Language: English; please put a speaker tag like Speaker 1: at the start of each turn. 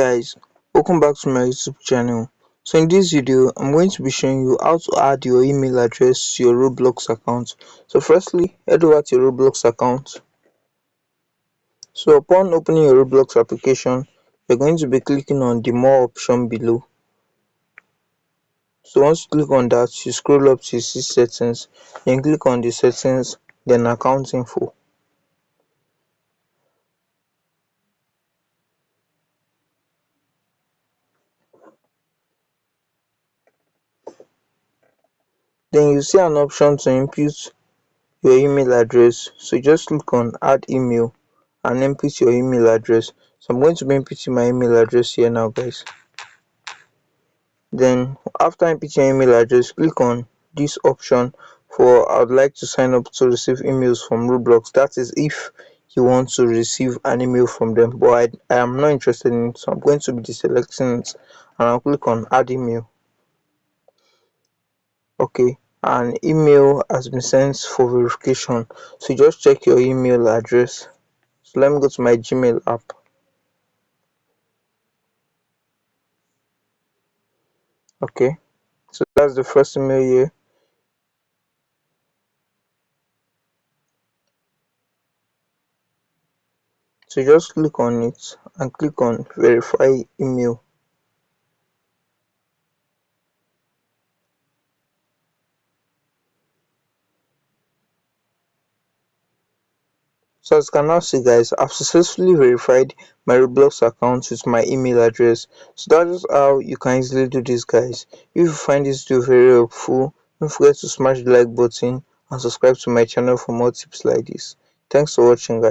Speaker 1: Guys, welcome back to my YouTube channel. So in this video I'm going to be showing you how to add your email address to your Roblox account. So firstly, head over to your Roblox account. So upon opening your Roblox application, you're going to be clicking on the more option below. So once you click on that, you scroll up to see settings, then click on the settings, then account info. Then you see an option to input your email address, so just click on add email and input your email address. So I'm going to be inputting my email address here now, guys. Then after inputting your email address, click on this option for I would like to sign up to receive emails from Roblox. That is if you want to receive an email from them, but I am not interested in it, so I'm going to be deselecting it and I'll click on add email. Okay, an email has been sent for verification, so just check your email address. So let me go to my Gmail app. Okay, so that's the first email here. So just click on it and click on verify email. So as you can now see, guys, I've successfully verified my Roblox account with my email address. So that is how you can easily do this, guys. If you find this video very helpful, don't forget to smash the like button and subscribe to my channel for more tips like this. Thanks for watching, guys.